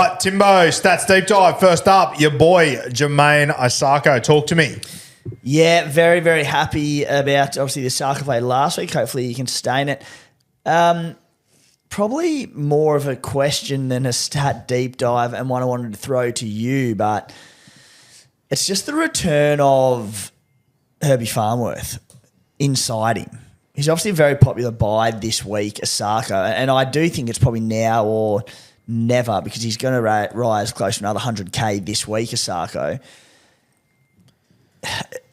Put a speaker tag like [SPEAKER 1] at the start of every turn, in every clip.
[SPEAKER 1] right, Timbo, stats deep dive. First up, your boy, Jamayne Isaako. Talk to me.
[SPEAKER 2] Yeah, very, very happy about, obviously, the Isaako play last week. Hopefully you can sustain it. Probably more of a question than a stat deep dive and one I wanted to throw to you, but it's just the return of Herbie Farnworth inside him. He's obviously a very popular buy this week, Isaako, and I do think it's probably now or never because he's going to rise close to another 100K this week, Isaako.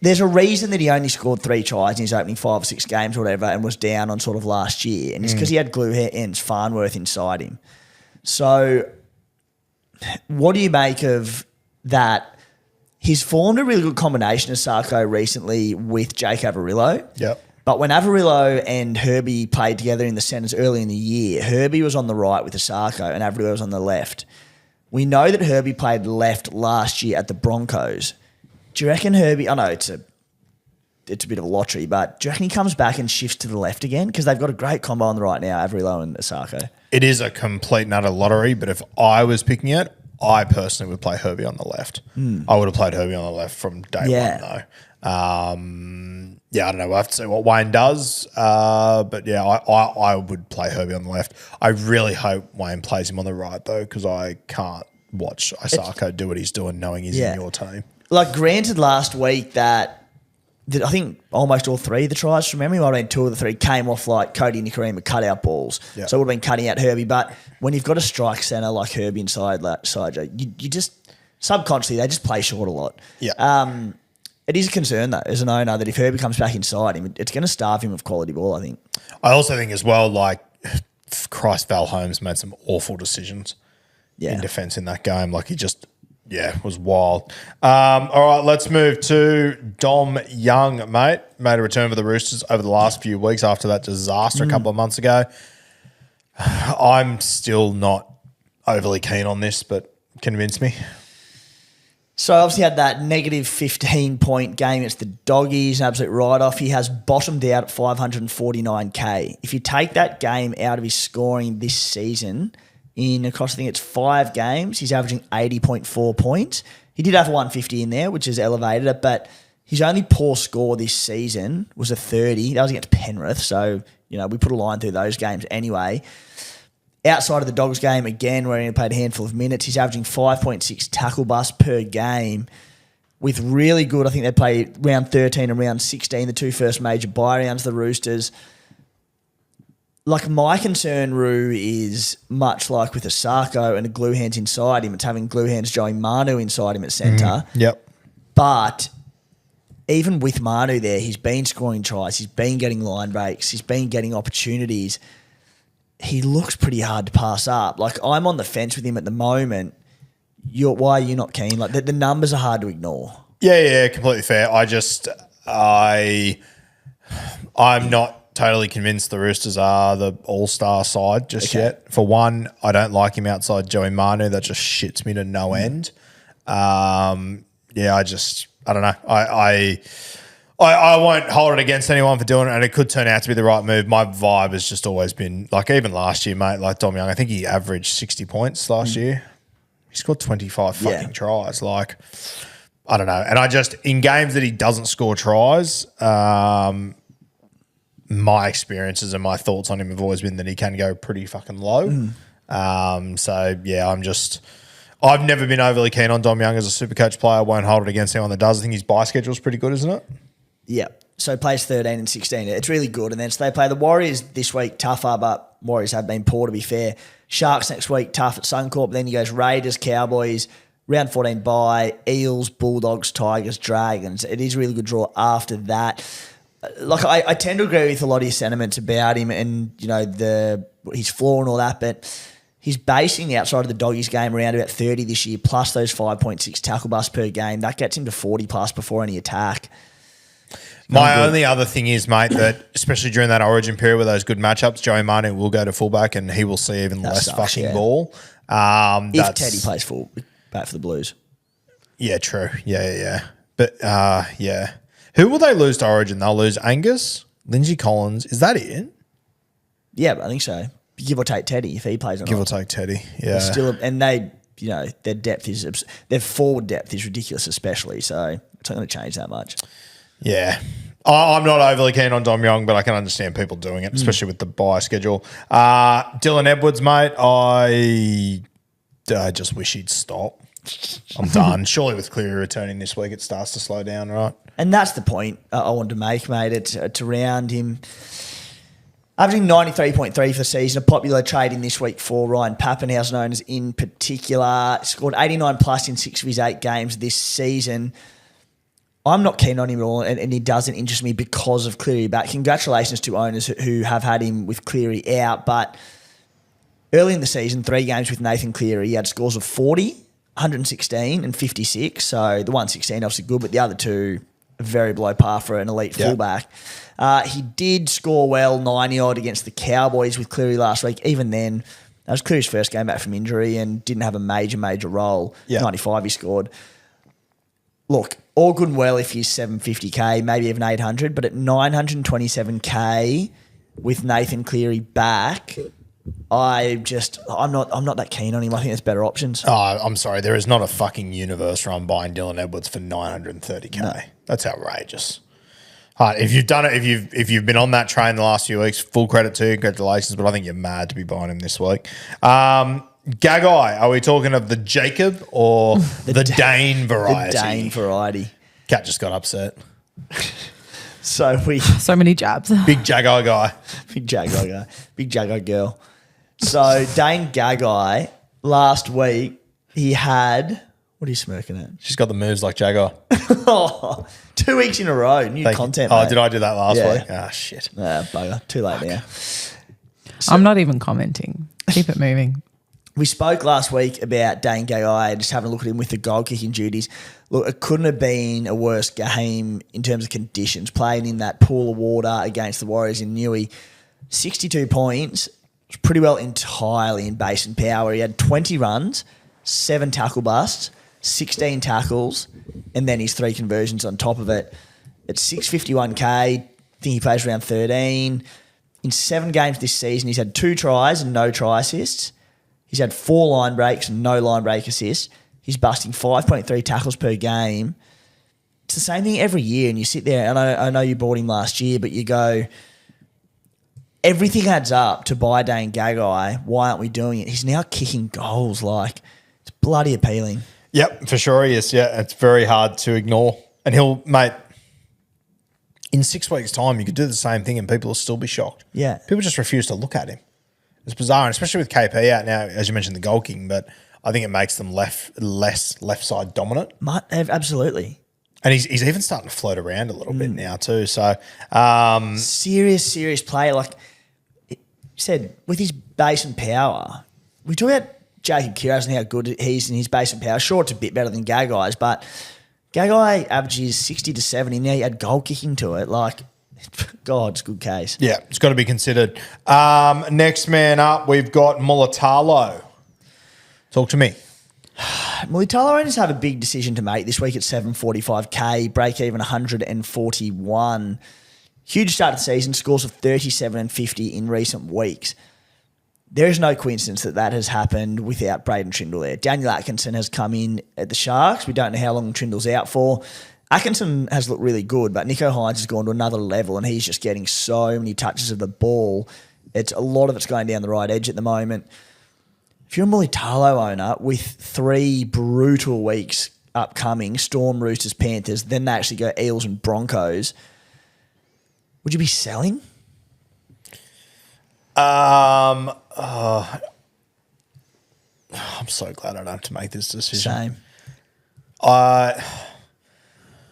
[SPEAKER 2] There's a reason that he only scored 3 tries in his opening 5 or 6 games or whatever and was down on sort of last year, and it's because he had glue hands Farnworth inside him. So what do you make of that? He's formed a really good combination of Isaako recently with Jake Averillo.
[SPEAKER 1] Yep.
[SPEAKER 2] But when Averillo and Herbie played together in the centres early in the year, Herbie was on the right with Isaako and Averillo was on the left. We know that Herbie played left last year at the Broncos. Do you reckon Herbie... I know it's a bit of a lottery, but do you reckon he comes back and shifts to the left again? Because they've got a great combo on the right now, Averillo and Isaako.
[SPEAKER 1] It is a complete and utter lottery, but if I was picking it, I personally would play Herbie on the left. I would have played Herbie on the left from day one, though. I don't know. We'll have to see what Wayne does. But yeah, I would play Herbie on the left. I really hope Wayne plays him on the right, though, because I can't watch Isaako do what he's doing knowing he's in your team.
[SPEAKER 2] Like, granted last week that I think almost all 3 of the tries from memory, might have been 2 of the 3, came off like Cody Nicarima cut-out balls. Yep. So it would have been cutting out Herbie. But when you've got a strike centre like Herbie inside that side, you just subconsciously, they just play short a lot.
[SPEAKER 1] Yeah.
[SPEAKER 2] It is a concern, though, as an owner, that if Herbie comes back inside him, it's going to starve him of quality ball, I think.
[SPEAKER 1] I also think as well, like, Christ, Val Holmes made some awful decisions in defence in that game. Like, he just... Yeah, it was wild. All right, let's move to Dom Young, mate. Made a return for the Roosters over the last few weeks after that disaster a couple of months ago. I'm still not overly keen on this, but convince me.
[SPEAKER 2] So obviously had that negative 15-point game against the Doggies, an absolute write-off. He has bottomed out at 549K. If you take that game out of his scoring this season... across, I think it's 5 games, he's averaging 80.4 points. He did have a 150 in there, which has elevated it, but his only poor score this season was a 30. That was against Penrith, so, we put a line through those games anyway. Outside of the Dogs game, again, where he played a handful of minutes, he's averaging 5.6 tackle busts per game with really good, I think they play round 13 and round 16, the 2 first major bye rounds, the Roosters. Like, my concern, Roo, is much like with Isaako and a glue hands inside him, it's having glue hands Joey Manu inside him at centre.
[SPEAKER 1] Yep.
[SPEAKER 2] But even with Manu there, he's been scoring tries, he's been getting line breaks, he's been getting opportunities. He looks pretty hard to pass up. Like, I'm on the fence with him at the moment. Why are you not keen? Like, the numbers are hard to ignore.
[SPEAKER 1] Yeah, completely fair. I'm not totally convinced the Roosters are the all-star side just yet. For one, I don't like him outside Joey Manu. That just shits me to no end. I don't know. I won't hold it against anyone for doing it, and it could turn out to be the right move. My vibe has just always been, like, even last year, mate, like Dom Young, I think he averaged 60 points last year. He scored 25 fucking tries. Like, I don't know. And in games that he doesn't score tries, my experiences and my thoughts on him have always been that he can go pretty fucking low. I've never been overly keen on Dom Young as a Supercoach player. I won't hold it against anyone that does. I think his bye schedule is pretty good, isn't it?
[SPEAKER 2] Yeah. So plays 13 and 16. It's really good. And then so they play the Warriors this week, tougher, but Warriors have been poor, to be fair. Sharks next week, tough at Suncorp. Then he goes Raiders, Cowboys, round 14 bye, Eels, Bulldogs, Tigers, Dragons. It is a really good draw after that. Like, I tend to agree with a lot of your sentiments about him and, his flaw and all that, but he's basing the outside of the Doggies game around about 30 this year, plus those 5.6 tackle busts per game. That gets him to 40 plus before any attack.
[SPEAKER 1] My only other thing is, mate, that especially during that origin period with those good matchups, Joey Manu will go to fullback and he will see even less fucking ball.
[SPEAKER 2] If Teddy plays back for the Blues.
[SPEAKER 1] Yeah, true. Yeah. But, who will they lose to origin? They'll lose Angus, Lindsay Collins. Is that it?
[SPEAKER 2] Yeah, I think so. Give or take Teddy if he plays on.
[SPEAKER 1] Give or take Teddy, yeah.
[SPEAKER 2] And they their depth their forward depth is ridiculous, especially. So it's not going to change that much.
[SPEAKER 1] Yeah. I'm not overly keen on Dom Young, but I can understand people doing it, especially with the bye schedule. Dylan Edwards, mate, I just wish he'd stop. I'm done. Surely with Cleary returning this week, it starts to slow down, right?
[SPEAKER 2] And that's the point I wanted to make, mate. It's to round him. Averaging 93.3 for the season, a popular trade in this week for Ryan Papenhuyzen in particular. Scored 89 plus in 6 of his 8 games this season. I'm not keen on him at all, and he doesn't interest me because of Cleary back. Congratulations to owners who have had him with Cleary out, but early in the season, 3 games with Nathan Cleary, he had scores of 40, 116 and 56. So the 116 obviously good, but the other 2 very below par for an elite fullback. He did score well, 90-odd against the Cowboys with Cleary last week. Even then, that was Cleary's first game back from injury and didn't have a major role. 95 he scored. Look, all good and well if he's 750K, maybe even 800, but at 927K with Nathan Cleary back, I'm not that keen on him. I think there's better options.
[SPEAKER 1] Oh, I'm sorry. There is not a fucking universe where I'm buying Dylan Edwards for 930K. No. That's outrageous. All right, if you've done it, if you've been on that train the last few weeks, full credit to you, congratulations. But I think you're mad to be buying him this week. Gagai, are we talking of the Jacob or the Dane variety?
[SPEAKER 2] The Dane variety.
[SPEAKER 1] Cat just got upset.
[SPEAKER 2] So
[SPEAKER 3] many jabs.
[SPEAKER 1] Big Jagai guy.
[SPEAKER 2] Big Jagai guy. Big Jagai girl. So Dane Gagai, last week, he had... What are you smirking at?
[SPEAKER 1] She's got the moves like Jagai.
[SPEAKER 2] 2 weeks in a row. New content,
[SPEAKER 1] Oh,
[SPEAKER 2] mate.
[SPEAKER 1] did I do that last week? Ah, shit.
[SPEAKER 2] Bugger. Too late now.
[SPEAKER 3] I'm not even commenting. Keep it moving.
[SPEAKER 2] We spoke last week about Dane Gagai, just having a look at him with the goal-kicking duties. Look, it couldn't have been a worse game in terms of conditions, playing in that pool of water against the Warriors in Newey. 62 points, was pretty well entirely in base and power. He had 20 runs, 7 tackle busts, 16 tackles, and then his 3 conversions on top of it. At 651K, I think he plays around 13. In 7 games this season, he's had 2 tries and no try assists. He's had 4 line breaks and no line break assists. He's busting 5.3 tackles per game. It's the same thing every year, and you sit there, and I know you bought him last year, but you go, everything adds up to buy Dane Gagai. Why aren't we doing it? He's now kicking goals. Like, it's bloody appealing.
[SPEAKER 1] Yep, for sure he is. Yeah, it's very hard to ignore. And he'll, mate, in 6 weeks' time, you could do the same thing and people will still be shocked.
[SPEAKER 2] Yeah.
[SPEAKER 1] People just refuse to look at him. It's bizarre, and especially with KP out now, as you mentioned, the goal kicking, but I think it makes them less left side dominant.
[SPEAKER 2] Absolutely.
[SPEAKER 1] And he's even starting to float around a little bit now too. So
[SPEAKER 2] serious player. Like you said, with his base and power, we talk about Jacob Kiraz and how good he's in his base and power. Sure, it's a bit better than Gagai's, but Gagai averages 60 to 70. Now he had goal kicking to it. Like, God, it's a good case.
[SPEAKER 1] Yeah, it's got to be considered. Next man up, we've got Mulitalo. Talk to me.
[SPEAKER 2] Mulitalo owners have a big decision to make this week at 745K, break even 141. Huge start of the season, scores of 37 and 50 in recent weeks. There is no coincidence that has happened without Braden Trindle there. Daniel Atkinson has come in at the Sharks. We don't know how long Trindle's out for. Atkinson has looked really good, but Nico Hines has gone to another level and he's just getting so many touches of the ball. A lot of it's going down the right edge at the moment. If you're a Mulitalo owner with 3 brutal weeks upcoming, Storm, Roosters, Panthers, then they actually go Eels and Broncos, would you be selling?
[SPEAKER 1] I'm so glad I don't have to make this decision.
[SPEAKER 2] Same.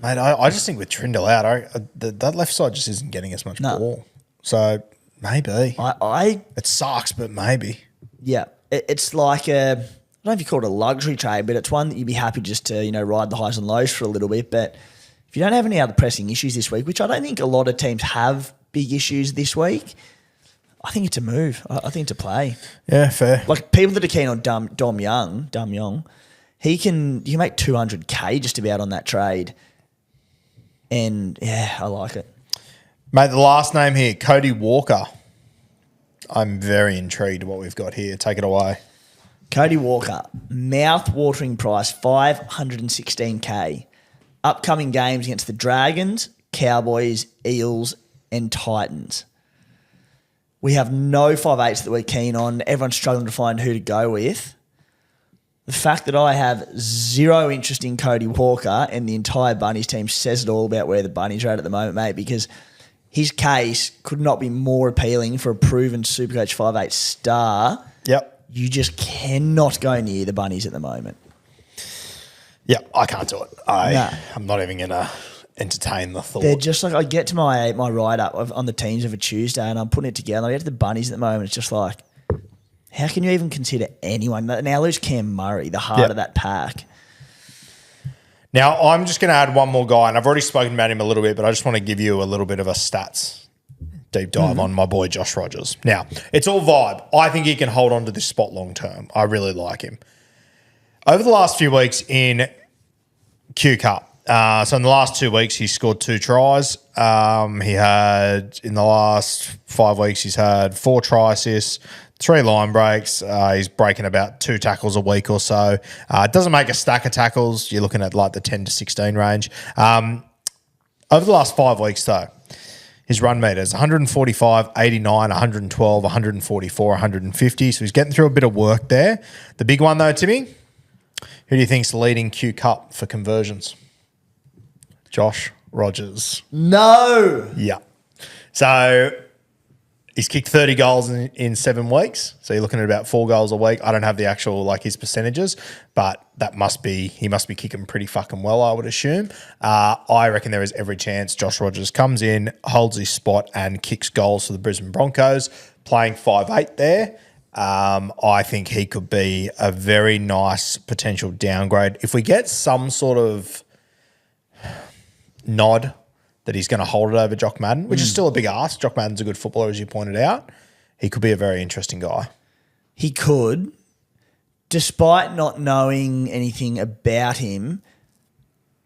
[SPEAKER 1] Mate, I just think with Trindle out, that left side just isn't getting as much ball. So maybe. It sucks, but maybe.
[SPEAKER 2] Yeah. It's like I don't know if you call it a luxury trade, but it's one that you'd be happy just to, ride the highs and lows for a little bit. But if you don't have any other pressing issues this week, which I don't think a lot of teams have big issues this week, I think it's a move. I think it's a play.
[SPEAKER 1] Yeah, fair.
[SPEAKER 2] Like people that are keen on Dom Young, you can make 200K just about on that trade. And yeah, I like it.
[SPEAKER 1] Mate, the last name here, Cody Walker. I'm very intrigued what we've got here. Take it away.
[SPEAKER 2] Cody Walker, mouth-watering price, $516K. Upcoming games against the Dragons, Cowboys, Eels, and Titans. We have no 5'8s that we're keen on. Everyone's struggling to find who to go with. The fact that I have zero interest in Cody Walker and the entire Bunnies team says it all about where the Bunnies are at the moment, mate, because his case could not be more appealing for a proven Supercoach 5'8 star.
[SPEAKER 1] Yep.
[SPEAKER 2] You just cannot go near the Bunnies at the moment.
[SPEAKER 1] Yep, I can't do it. I'm not even going to entertain the thought.
[SPEAKER 2] They're just like, I get to my write-up on the teams of a Tuesday and I'm putting it together. I get to the Bunnies at the moment. It's just like, how can you even consider anyone? Now lose Cam Murray, the heart of that pack.
[SPEAKER 1] Now, I'm just going to add one more guy, and I've already spoken about him a little bit, but I just want to give you a little bit of a stats deep dive on my boy Josh Rogers. Now, it's all vibe. I think he can hold on to this spot long term. I really like him. Over the last few weeks in Q Cup, so in the last 2 weeks, he scored 2 tries. He had, in the last 5 weeks, he's had 4 try assists, 3 line breaks. He's breaking about 2 tackles a week or so. It doesn't make a stack of tackles. You're looking at like the 10 to 16 range. Over the last 5 weeks, though, his run meters, 145, 89, 112, 144, 150. So he's getting through a bit of work there. The big one, though, Timmy, who do you think's leading Q Cup for conversions? Josh Rogers.
[SPEAKER 2] No.
[SPEAKER 1] Yeah. So he's kicked 30 goals in 7 weeks. So you're looking at about 4 goals a week. I don't have the actual, like, his percentages, but he must be kicking pretty fucking well, I would assume. I reckon there is every chance Josh Rogers comes in, holds his spot and kicks goals for the Brisbane Broncos, playing 5'8 there. I think he could be a very nice potential downgrade. If we get some sort of nod that he's going to hold it over Jock Madden, which is still a big ask. Jock Madden's a good footballer, as you pointed out. He could be a very interesting guy.
[SPEAKER 2] He could. Despite not knowing anything about him,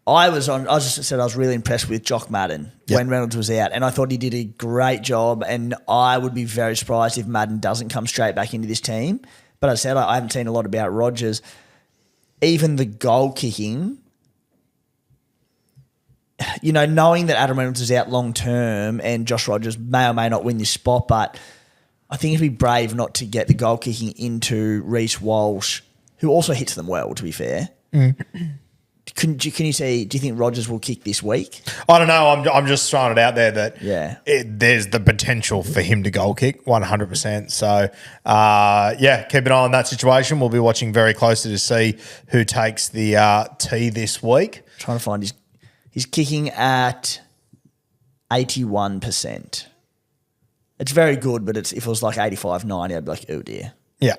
[SPEAKER 2] I was really impressed with Jock Madden when Reynolds was out, and I thought he did a great job, and I would be very surprised if Madden doesn't come straight back into this team. But as I said, I haven't seen a lot about Rogers. Even the goal kicking, you know, knowing that Adam Reynolds is out long term and Josh Rogers may or may not win this spot, but I think it'd be brave not to get the goal kicking into Reece Walsh, who also hits them well, to be fair. Can you see, do you think Rogers will kick this week?
[SPEAKER 1] I don't know. I'm just throwing it out there that there's the potential for him to goal kick 100%. So, keep an eye on that situation. We'll be watching very closely to see who takes the tee this week.
[SPEAKER 2] Trying to find he's kicking at 81%. It's very good, but if it was like 85, 90, I'd be like, oh dear.
[SPEAKER 1] Yeah.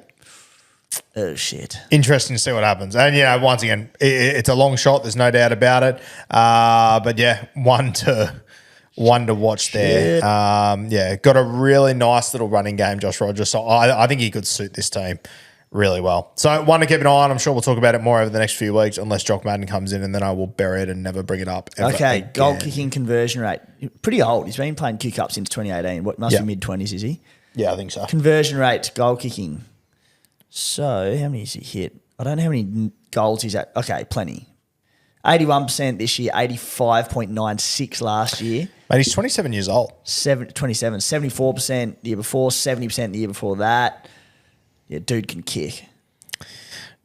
[SPEAKER 2] Oh shit.
[SPEAKER 1] Interesting to see what happens. And, once again, it's a long shot. There's no doubt about it. But yeah, one to watch there. Got a really nice little running game, Josh Rogers. So I think he could suit this team really well. So one to keep an eye on. I'm sure we'll talk about it more over the next few weeks, unless Jock Madden comes in, and then I will bury it and never bring it up ever again.
[SPEAKER 2] Goal kicking conversion rate. Pretty old. He's been playing Q Cup since 2018. What must be mid-20s, is he?
[SPEAKER 1] Yeah, I think so.
[SPEAKER 2] Conversion rate, goal kicking. So how many has he hit? I don't know how many goals he's at. Okay, plenty. 81% this year, 85.96 last year.
[SPEAKER 1] Mate, he's 27 years old.
[SPEAKER 2] 27, 74% the year before, 70% the year before that. Yeah, dude can kick.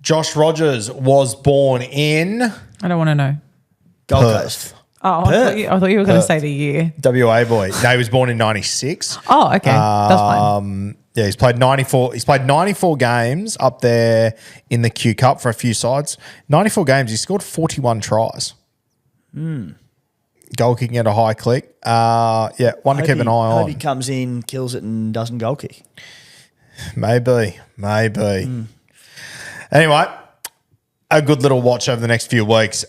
[SPEAKER 1] Josh Rogers was born in...
[SPEAKER 3] I don't want to know.
[SPEAKER 2] Gold Coast.
[SPEAKER 3] Oh, I thought you were going to say the year.
[SPEAKER 1] WA boy. No, he was born in 96.
[SPEAKER 3] Oh, okay. That's fine.
[SPEAKER 1] Yeah, he's played 94. He's played 94 games up there in the Q Cup for a few sides. 94 games. He scored 41 tries. Goal kicking at a high click. One to keep an eye on.
[SPEAKER 2] I hope he comes in, kills it, and doesn't goal kick.
[SPEAKER 1] Maybe. Anyway, a good little watch over the next few weeks.